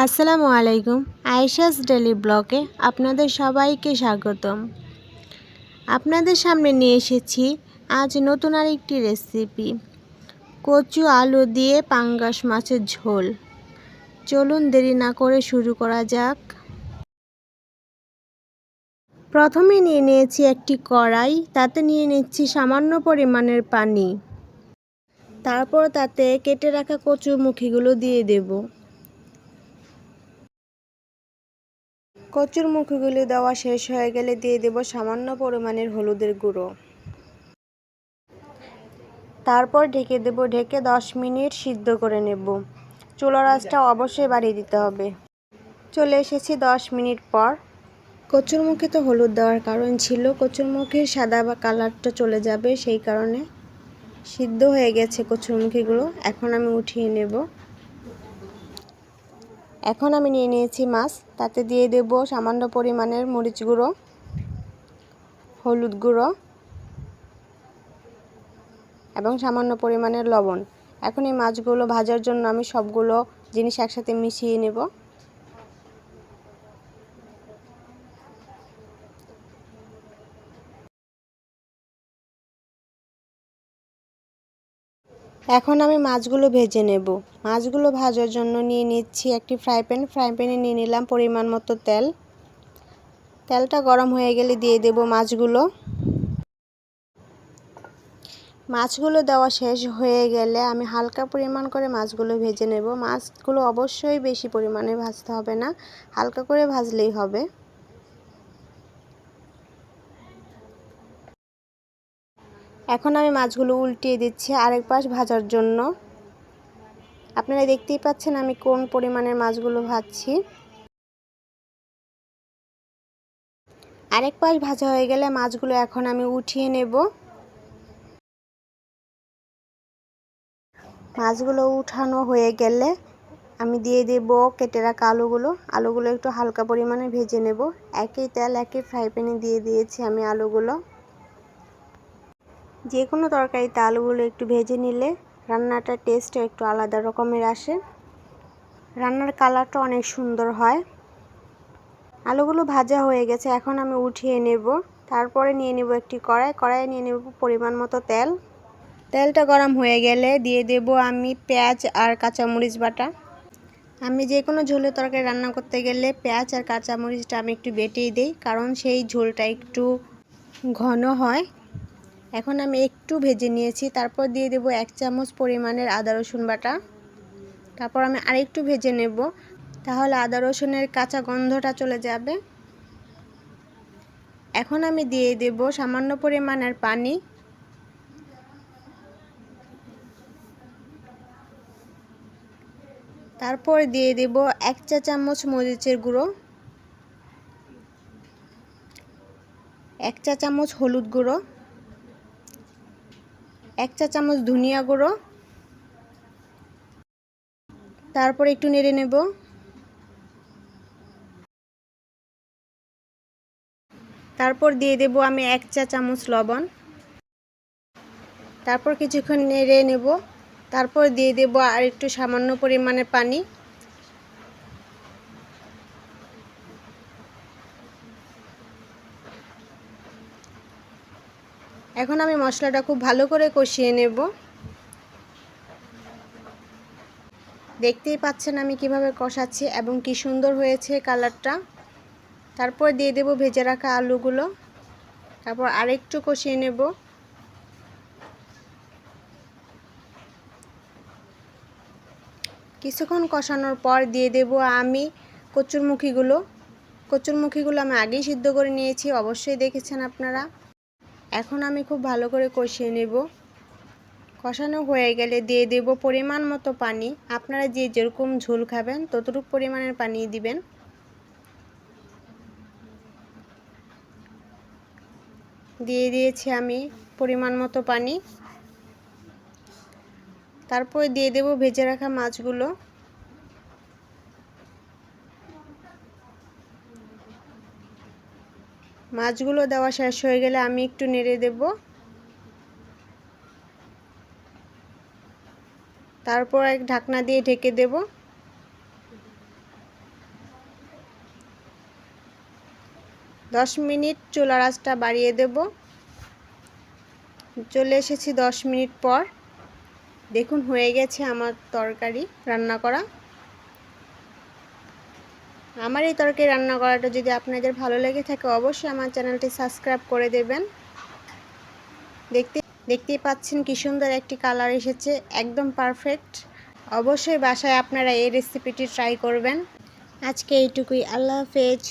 আসসালামু আলাইকুম। আয়েশাস ডেলি ব্লগে আপনাদের সবাইকে স্বাগতম। আপনাদের সামনে নিয়ে এসেছি আজ নতুন আরেকটি রেসিপি, কচু আলু দিয়ে পাঙ্গাস মাছের ঝোল। চলুন দেরি না করে শুরু করা যাক। প্রথমে নিয়ে নিয়েছি একটি কড়াই, তাতে নিয়ে নিচ্ছি সামান্য পরিমাণের পানি। তারপর তাতে কেটে রাখা কচু মুখিগুলো দিয়ে দেব। কচুর মুখিগুলি দেওয়া শেষ হয়ে গেলে দিয়ে দেব সামান্য পরিমাণের হলুদের গুঁড়ো। তারপর ঢেকে দেব। ঢেকে 10 মিনিট সিদ্ধ করে নেব। চুলার আঁচটা অবশ্যই বাড়িয়ে দিতে হবে। চলে এসেছি 10 মিনিট পর। কচুর মুখে তো হলুদ দেওয়ার কারণ ছিল কচুর মুখের সাদা বা কালারটা চলে যাবে, সেই কারণে। সিদ্ধ হয়ে গেছে কচুর মুখিগুলো। এখন আমি উঠিয়ে নেব। এখন আমি নিয়ে নিয়েছি মাছ, তাতে দিয়ে দেব সামান্য পরিমাণের মরিচ গুঁড়ো, হলুদ গুঁড়ো এবং সামান্য পরিমাণের লবণ। এখন এই মাছগুলো ভাজার জন্য আমি সবগুলো জিনিস একসাথে মিশিয়ে নেব। এখন আমি মাছগুলো ভেজে নেব। মাছগুলো ভাজার জন্য নিয়ে নিচ্ছি একটি ফ্রাই প্যান। ফ্রাই প্যানে নিয়ে নিলাম পরিমাণ মতো তেল। তেলটা গরম হয়ে গেলে দিয়ে দেব মাছগুলো। মাছগুলো দেওয়া শেষ হয়ে গেলে আমি হালকা পরিমাণ করে মাছগুলো ভেজে নেব। মাছগুলো অবশ্যই বেশি পরিমাণে ভাজতে হবে না, হালকা করে ভাজলেই হবে। এখন আমি মাছগুলো উল্টিয়ে দিচ্ছি আরেক পাশ ভাজার জন্য। আপনারা দেখতেই পাচ্ছেন আমি কোন পরিমাণের মাছগুলো ভাজছি। আরেক পাশ ভাজা হয়ে গেলে মাছগুলো এখন আমি উঠিয়ে নেব। মাছগুলো উঠানো হয়ে গেলে আমি দিয়ে দেব কেটে রাখা আলুগুলো একটু হালকা পরিমাণে ভেজে নেব। একই তেল একই ফ্রাই প্যানে দিয়ে দিয়েছি আমি আলুগুলো। যে কোনো তরকারিতে আলুগুলো একটু ভেজে নিলে রান্নাটার টেস্টটা একটু আলাদা রকমের আসে, রান্নার কালারটা অনেক সুন্দর হয়। আলুগুলো ভাজা হয়ে গেছে, এখন আমি উঠিয়ে নেব। তারপরে নিয়ে নেব একটি কড়াইয়ে নিয়ে নেব পরিমাণ মতো তেল। তেলটা গরম হয়ে গেলে দিয়ে দেব আমি পেঁয়াজ আর কাঁচামরিচ বাটা। আমি যে কোনো ঝোলের তরকারি রান্না করতে গেলে পেঁয়াজ আর কাঁচামরিচটা আমি একটু বেটেই দিই, কারণ সেই ঝোলটা একটু ঘন হয়। এখন আমি একটু ভেজে নিয়েছি। তারপর দিয়ে দেব 1 চামচ পরিমাণের আদা রসুন বাটা। তারপর আমি আরেকটু ভেজে নেব, তাহলে আদা রসুনের কাঁচা গন্ধটা চলে যাবে। এখন আমি দিয়ে দেব সামান্য পরিমাণের পানি। তারপর দিয়ে দেব 1 চা চামচ মরিচের গুঁড়ো, 1 চা চামচ হলুদ গুঁড়ো, 1 চা চামচ ধনিয়া গুঁড়ো। তারপর একটু নেড়ে নেব। তারপর দিয়ে দেব আমি 1 চা চামচ লবণ। তারপর কিছুক্ষণ নেড়ে নেব। তারপর দিয়ে দেব আর একটু সামান্য পরিমাণে পানি। এখন আমি মশলাটা খুব ভালো করে কষিয়ে নেব। দেখতেই পাচ্ছেন আমি কিভাবে কষাচ্ছি এবং কি সুন্দর হয়েছে কালারটা। তারপর দিয়ে দেব ভেজে রাখা আলুগুলো। তারপর আরেকটু কষিয়ে নেব। কিছুক্ষণ কষানোর পর দিয়ে দেব আমি পরিমাণ মতো পানি। আপনারা দেখতেই পাচ্ছেন আমি কিভাবে কষাচ্ছি এবং কি সুন্দর হয়েছে কালারটা। তারপর দিয়ে দেব ভেজে রাখা আলুগুলো। তারপর আরেকটু কষিয়ে নেব। কিছুক্ষণ কষানোর পর দিয়ে দেব আমি কচুরমুখিগুলো আমি আগেই সিদ্ধ করে নিয়েছি, অবশ্যই দেখেছেন আপনারা। এখন আমি খুব ভালো করে কষিয়ে নেব। কষানো হয়ে গেলে দিয়ে দেব পরিমাণ মতো পানি। আপনারা যে যেরকম ঝোল খাবেন ততটুকু পরিমাণের পানি দিবেন। দিয়ে দিয়েছি আমি পরিমাণ মতো পানি। তারপর দিয়ে দেব ভেজে রাখা মাছগুলো। মাছগুলো দেওয়া শেষ হয়ে গেলে আমি একটু নেড়ে দেব। তারপর এক ঢাকনা দিয়ে ঢেকে দেব। 10 মিনিট চুলার আঁচটা বাড়িয়ে দেব। চলে এসেছি 10 মিনিট পর। দেখুন হয়ে গেছে আমার তরকারি রান্না করা। আমার এই তরকারি রান্না করাটা যদি আপনাদের ভালো লেগে থাকে অবশ্যই আমার চ্যানেলটি সাবস্ক্রাইব করে দেবেন। দেখতেই পাচ্ছেন কি সুন্দর একটি কালার এসেছে, একদম পারফেক্ট। অবশ্যই বাসায় আপনারা এই রেসিপিটি ট্রাই করবেন। আজকে এইটুকুই, আল্লাহ হাফেজ।